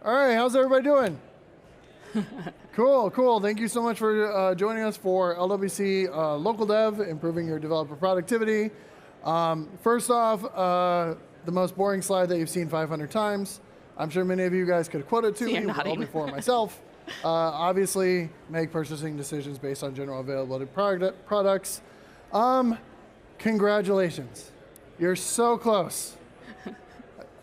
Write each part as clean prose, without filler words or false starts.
All right, how's everybody doing? Cool. Thank you so much for joining us for LWC Local Dev, improving your developer productivity. First off, the most boring slide that you've seen 500 times. I'm sure many of you guys could quote it to me, well before myself. Obviously, make purchasing decisions based on general availability products. Congratulations. You're so close.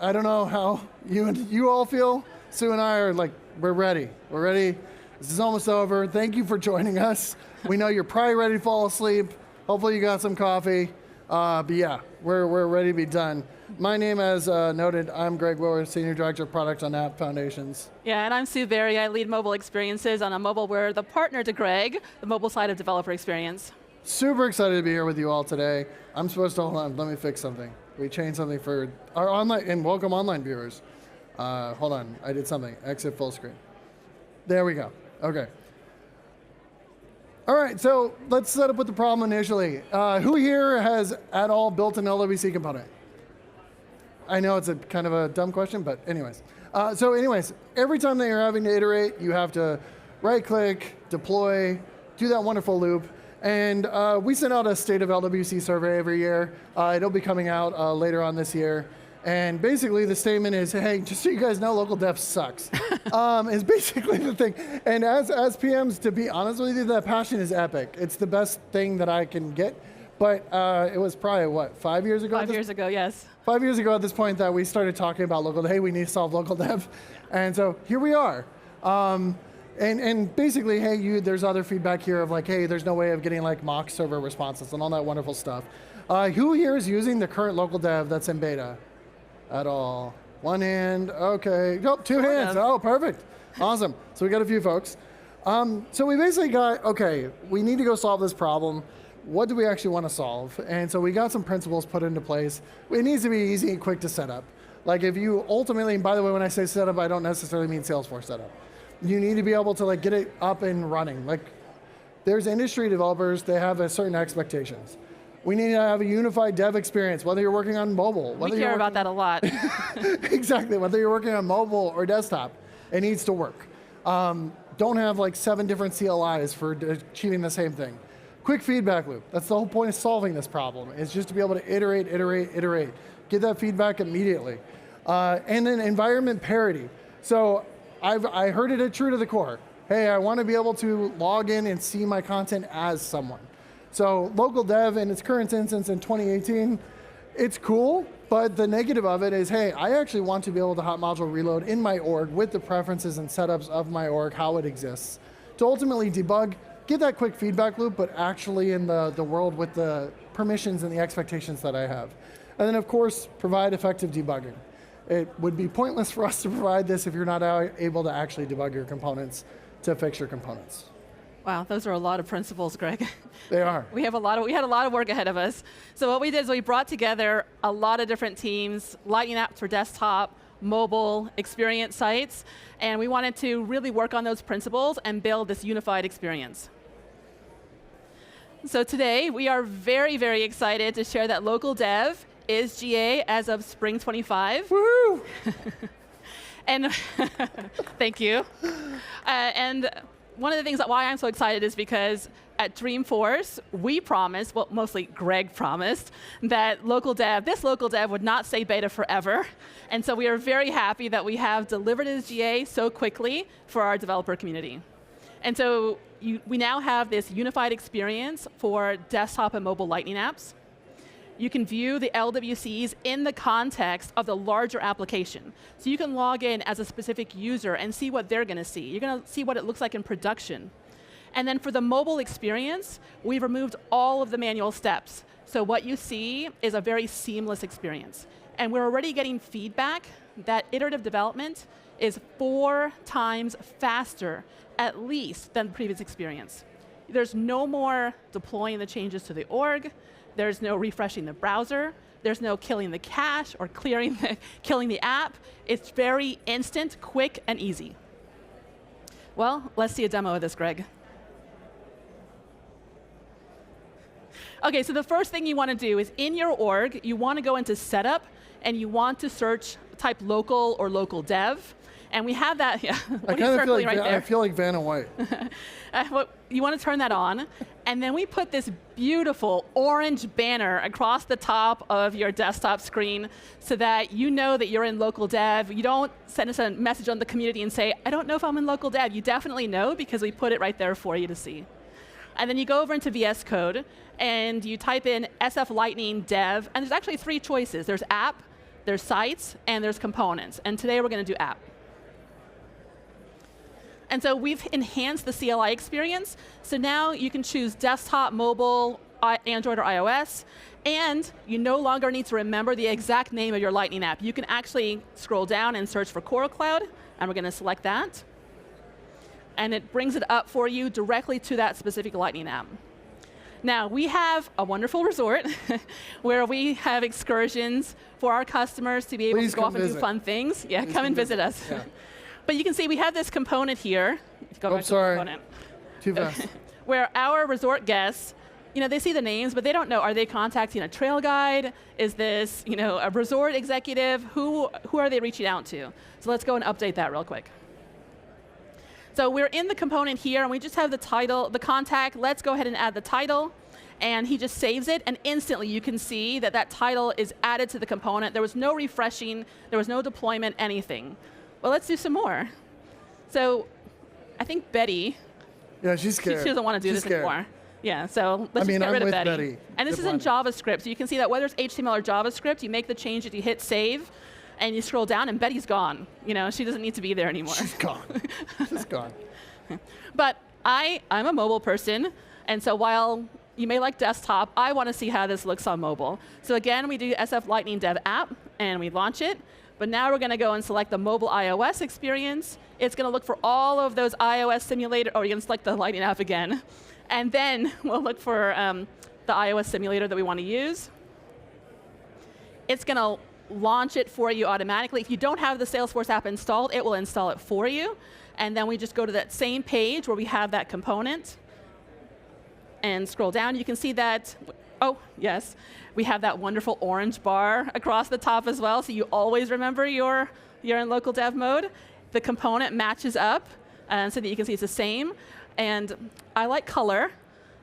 I don't know how you all feel. Sue and I are like, we're ready. We're ready. This is almost over. Thank you for joining us. We know you're probably ready to fall asleep. Hopefully you got some coffee. But yeah, we're ready to be done. My name, as noted, I'm Greg Willer, Senior Director of Product on App Foundations. Yeah, and I'm Sue Berry. I lead mobile experiences on a mobile. We're the partner to Greg, the mobile side of developer experience. Super excited to be here with you all today. I'm supposed to, hold on, let me fix something. We changed something for our online, and welcome online viewers. Hold on, I did something. Exit full screen. There we go. Okay. All right, so let's set up with the problem initially. Who here has at all built an LWC component? I know it's a kind of a dumb question, but anyways. Every time that you're having to iterate, you have to right-click, deploy, do that wonderful loop. And we send out a State of LWC survey every year. It'll be coming out later on this year. And basically the statement is, hey, just so you guys know, local dev sucks, is basically the thing. And as PMs, to be honest with you, that passion is epic. It's the best thing that I can get. But it was probably, what, 5 years ago? 5 years ago, yes. 5 years ago at this point that we started talking about local dev. Hey, we need to solve local dev. And so here we are. And basically, hey, there's other feedback here of like, hey, there's no way of getting like mock server responses and all that wonderful stuff. Who here is using the current local dev that's in beta at all? One hand, okay. Nope, two hands, oh, perfect. Awesome, so we got a few folks. So we basically got, okay, we need to go solve this problem. What do we actually want to solve? And so we got some principles put into place. It needs to be easy and quick to set up. Like if you ultimately, and by the way, when I say setup, I don't necessarily mean Salesforce setup. You need to be able to like get it up and running. Like there's industry developers, they have a certain expectations. We need to have a unified dev experience, whether you're working on mobile. We care about that a lot. Exactly, whether you're working on mobile or desktop, it needs to work. Don't have like 7 different CLIs for achieving the same thing. Quick feedback loop, that's the whole point of solving this problem, is just to be able to iterate, get that feedback immediately. And then environment parity. So I heard it true to the core. Hey, I want to be able to log in and see my content as someone. So local dev in its current instance in 2018, it's cool, but the negative of it is, hey, I actually want to be able to hot module reload in my org with the preferences and setups of my org, how it exists. To ultimately debug, get that quick feedback loop, but actually in the world with the permissions and the expectations that I have. And then of course, provide effective debugging. It would be pointless for us to provide this if you're not able to actually debug your components to fix your components. Wow, those are a lot of principles, Greg. They are. We had a lot of work ahead of us. So what we did is we brought together a lot of different teams, Lightning apps for desktop, mobile, experience sites, and we wanted to really work on those principles and build this unified experience. So today, we are very, very excited to share that local dev is GA as of spring 25. Woo! And thank you. And one of the things why I'm so excited is because at Dreamforce, we promised, well, mostly Greg promised, that this local dev would not stay beta forever. And so we are very happy that we have delivered it as GA so quickly for our developer community. And so we now have this unified experience for desktop and mobile Lightning apps. You can view the LWCs in the context of the larger application. So you can log in as a specific user and see what they're going to see. You're going to see what it looks like in production. And then for the mobile experience, we've removed all of the manual steps. So what you see is a very seamless experience. And we're already getting feedback that iterative development is 4 times faster, at least, than the previous experience. There's no more deploying the changes to the org. There's no refreshing the browser. There's no killing the cache or killing the app. It's very instant, quick, and easy. Well, let's see a demo of this, Greg. OK, so the first thing you want to do is in your org, you want to go into setup, and you want to type local or local dev. And we have that, yeah, I what are you kind of feel circling like right there? I feel like Vanna White. You want to turn that on, and then we put this beautiful orange banner across the top of your desktop screen so that you know that you're in local dev. You don't send us a message on the community and say, I don't know if I'm in local dev. You definitely know because we put it right there for you to see. And then you go over into VS Code, and you type in SF Lightning Dev, and there's actually 3 choices. There's app, there's sites, and there's components. And today we're going to do app. And so we've enhanced the CLI experience. So now you can choose desktop, mobile, Android, or iOS. And you no longer need to remember the exact name of your Lightning app. You can actually scroll down and search for Coral Cloud. And we're going to select that. And it brings it up for you directly to that specific Lightning app. Now, we have a wonderful resort where we have excursions for our customers to be able to go off and do fun things. Yeah, come and visit us. Yeah. But you can see we have this component here. Go back to the component. Too fast. Where our resort guests, they see the names, but they don't know, are they contacting a trail guide? Is this, a resort executive? Who are they reaching out to? So let's go and update that real quick. So we're in the component here, and we just have the title, the contact. Let's go ahead and add the title. And he just saves it, and instantly you can see that that title is added to the component. There was no refreshing. There was no deployment, anything. Well, let's do some more. So I think Betty, yeah, she's scared. She doesn't want to do this anymore. Yeah, so let's just get rid of Betty. And this is in JavaScript. So you can see that whether it's HTML or JavaScript, you make the change that you hit save, and you scroll down, and Betty's gone. She doesn't need to be there anymore. She's gone. She's gone. But I'm a mobile person, and so while you may like desktop, I want to see how this looks on mobile. So again, we do SF Lightning Dev app, and we launch it. But now we're going to go and select the mobile iOS experience. It's going to look for all of those iOS simulator. Oh, you're going to select the Lightning app again. And then we'll look for the iOS simulator that we want to use. It's going to launch it for you automatically. If you don't have the Salesforce app installed, it will install it for you. And then we just go to that same page where we have that component and scroll down. You can see that, oh, yes, we have that wonderful orange bar across the top as well, so you always remember you're in local dev mode. The component matches up so that you can see it's the same. And I like color.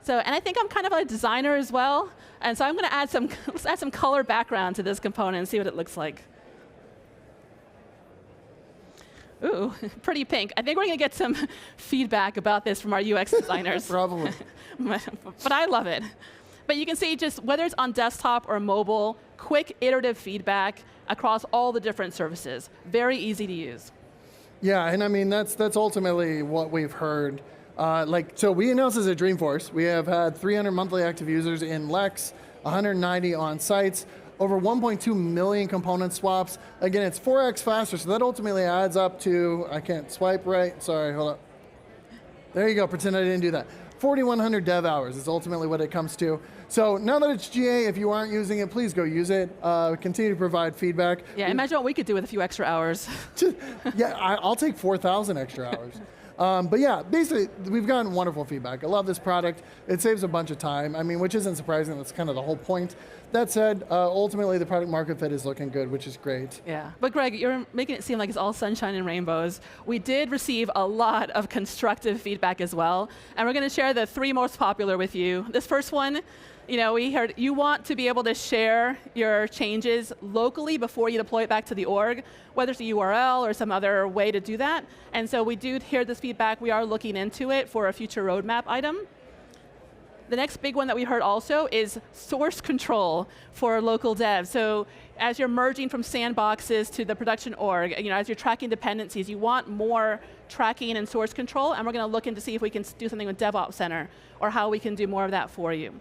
And I think I'm kind of a designer as well. And so I'm going to add let's add some color background to this component and see what it looks like. Ooh, pretty pink. I think we're going to get some feedback about this from our UX designers. Probably. But I love it. But you can see just whether it's on desktop or mobile, quick iterative feedback across all the different services. Very easy to use. Yeah, and I mean, that's ultimately what we've heard. So we announced this at Dreamforce. We have had 300 monthly active users in Lex, 190 on sites, over 1.2 million component swaps. Again, it's 4x faster, so that ultimately adds up to, I can't swipe right, sorry, hold up. There you go, pretend I didn't do that. 4,100 dev hours is ultimately what it comes to. So now that it's GA, if you aren't using it, please go use it. Continue to provide feedback. Yeah, imagine what we could do with a few extra hours. Yeah, I'll take 4,000 extra hours. But yeah, basically, we've gotten wonderful feedback. I love this product. It saves a bunch of time, which isn't surprising. That's kind of the whole point. That said, ultimately, the product market fit is looking good, which is great. Yeah, but Greg, you're making it seem like it's all sunshine and rainbows. We did receive a lot of constructive feedback as well, and we're going to share the 3 most popular with you. This first one, we heard you want to be able to share your changes locally before you deploy it back to the org, whether it's a URL or some other way to do that. And so we do hear this feedback. We are looking into it for a future roadmap item. The next big one that we heard also is source control for local devs. So as you're merging from sandboxes to the production org, as you're tracking dependencies, you want more tracking and source control, and we're going to look into see if we can do something with DevOps Center or how we can do more of that for you.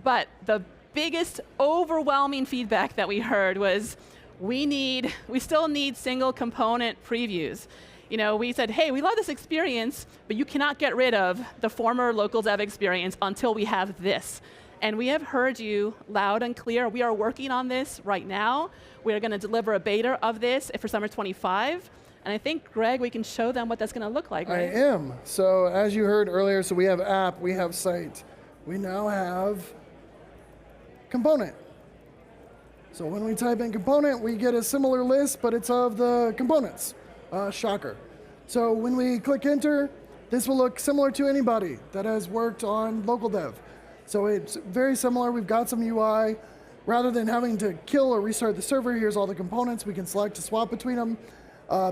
But the biggest overwhelming feedback that we heard was we still need single component previews. We said, hey, we love this experience, but you cannot get rid of the former local dev experience until we have this. And we have heard you loud and clear. We are working on this right now. We are going to deliver a beta of this for summer 25. And I think, Greg, we can show them what that's going to look like, right? I am. So as you heard earlier, so we have app, we have site. We now have component. So when we type in component, we get a similar list, but it's of the components. Shocker. So when we click enter, this will look similar to anybody that has worked on local dev. So it's very similar. We've got some UI. Rather than having to kill or restart the server, here's all the components. We can select to swap between them.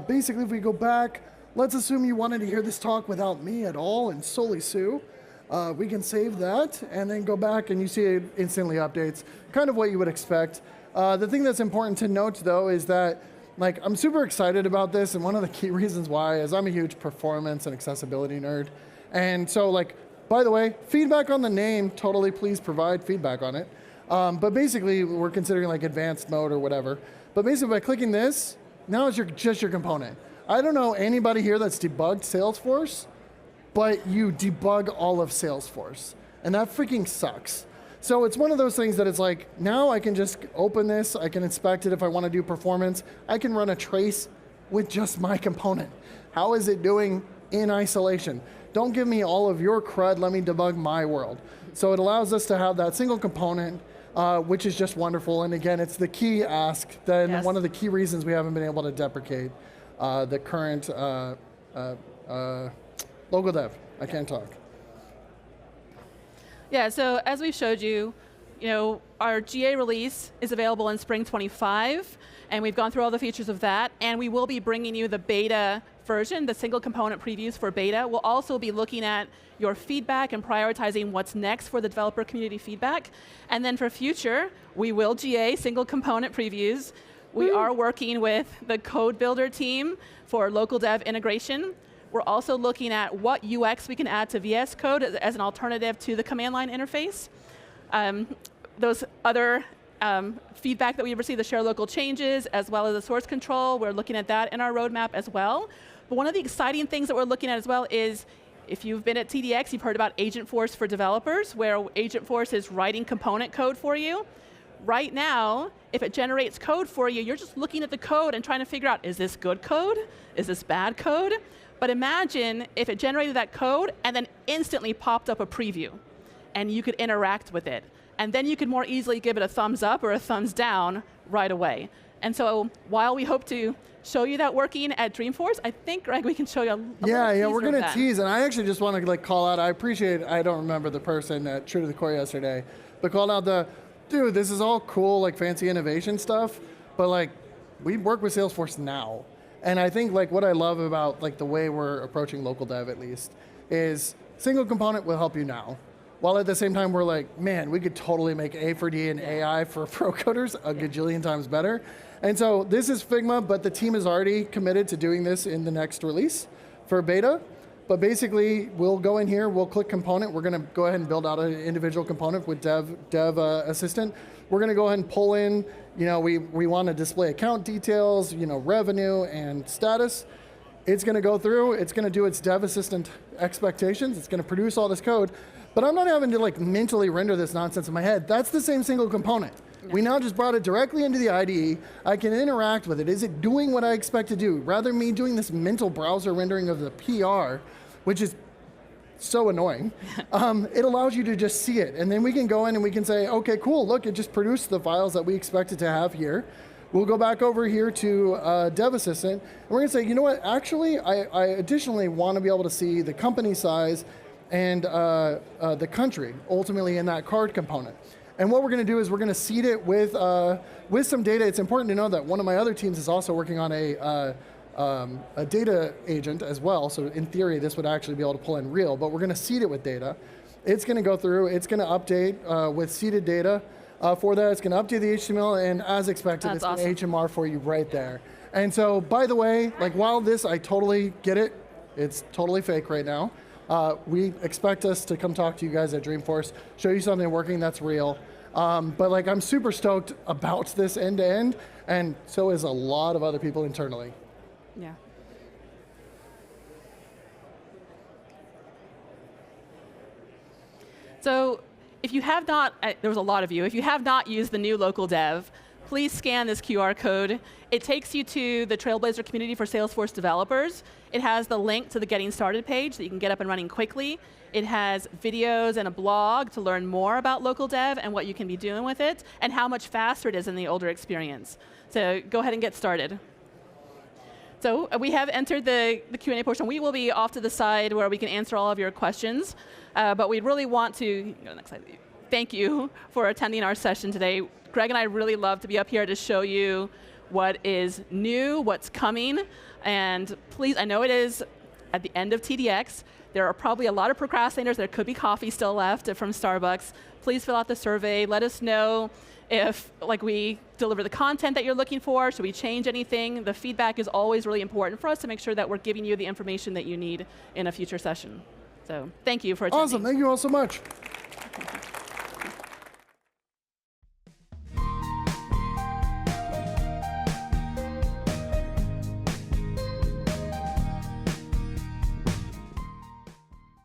Basically, if we go back, let's assume you wanted to hear this talk without me at all and solely Sue. We can save that and then go back and you see it instantly updates, kind of what you would expect. The thing that's important to note though is that I'm super excited about this, and one of the key reasons why is I'm a huge performance and accessibility nerd. And so by the way, feedback on the name, totally please provide feedback on it. But basically we're considering advanced mode or whatever. But basically by clicking this, now it's just your component. I don't know anybody here that's debugged Salesforce, but you debug all of Salesforce. And that freaking sucks. So it's one of those things that it's now I can just open this, I can inspect it if I want to do performance. I can run a trace with just my component. How is it doing in isolation? Don't give me all of your crud, let me debug my world. So it allows us to have that single component, which is just wonderful. And again, it's the key ask, then one of the key reasons we haven't been able to deprecate the current local dev. I can't talk. Yeah, so as we showed you, our GA release is available in spring 25, and we've gone through all the features of that, and we will be bringing you the beta version, the single component previews for beta. We'll also be looking at your feedback and prioritizing what's next for the developer community feedback. And then for future, we will GA single component previews. We are working with the code builder team for local dev integration. We're also looking at what UX we can add to VS Code as an alternative to the command line interface. Those other feedback that we received, the share local changes, as well as the source control, we're looking at that in our roadmap as well. But one of the exciting things that we're looking at as well is, if you've been at TDX, you've heard about Agentforce for developers, where Agentforce is writing component code for you. Right now, if it generates code for you, you're just looking at the code and trying to figure out, is this good code? Is this bad code? But imagine if it generated that code and then instantly popped up a preview, and you could interact with it. And then you could more easily give it a thumbs up or a thumbs down right away. And so while we hope to show you that working at Dreamforce, I think, Greg, we can show you a yeah, we're going to tease. And I actually just want to call out, I don't remember the person at True to the Core yesterday, but called out dude, this is all cool, fancy innovation stuff, but we work with Salesforce now. And I think what I love about the way we're approaching local dev at least is single component will help you now. While at the same time we're man, we could totally make A4D and AI for pro coders a gajillion times better. And so this is Figma, but the team is already committed to doing this in the next release for beta. But basically, we'll go in here, we'll click component. We're going to go ahead and build out an individual component with dev assistant. We're going to go ahead and pull in, we want to display account details, revenue and status. It's going to go through, it's going to do its dev assistant expectations. It's going to produce all this code. But I'm not having to mentally render this nonsense in my head. That's the same single component. No. We now just brought it directly into the IDE. I can interact with it. Is it doing what I expect to do? Rather than me doing this mental browser rendering of the PR, which is so annoying, it allows you to just see it. And then we can go in and we can say, okay, cool, look, it just produced the files that we expected to have here. We'll go back over here to Dev Assistant, and we're gonna say, you know what, actually, I additionally want to be able to see the company size and the country, ultimately in that card component. And what we're going to do is we're going to seed it with some data. It's important to know that one of my other teams is also working on a data agent as well. So in theory, this would actually be able to pull in real, but we're going to seed it with data. It's going to go through, it's going to update with seeded data. For that, it's going to update the HTML, and as expected, it's awesome. Going to HMR for you right there. And so, by the way, while this, I totally get it, it's totally fake right now. We expect us to come talk to you guys at Dreamforce, show you something working that's real. But I'm super stoked about this end to end, and so is a lot of other people internally. Yeah. So if you have not, there's a lot of you, if you have not used the new local dev, please scan this QR code. It takes you to the Trailblazer community for Salesforce developers. It has the link to the Getting Started page that you can get up and running quickly. It has videos and a blog to learn more about local dev and what you can be doing with it, and how much faster it is than the older experience. So go ahead and get started. So we have entered the Q&A portion. We will be off to the side where we can answer all of your questions. But we really want to, next slide. Thank you for attending our session today. Greg and I really love to be up here to show you what is new, what's coming. And please, I know it is at the end of TDX. There are probably a lot of procrastinators. There could be coffee still left from Starbucks. Please fill out the survey. Let us know if we deliver the content that you're looking for. Should we change anything? The feedback is always really important for us to make sure that we're giving you the information that you need in a future session. So thank you for attending. Awesome. Thank you all so much.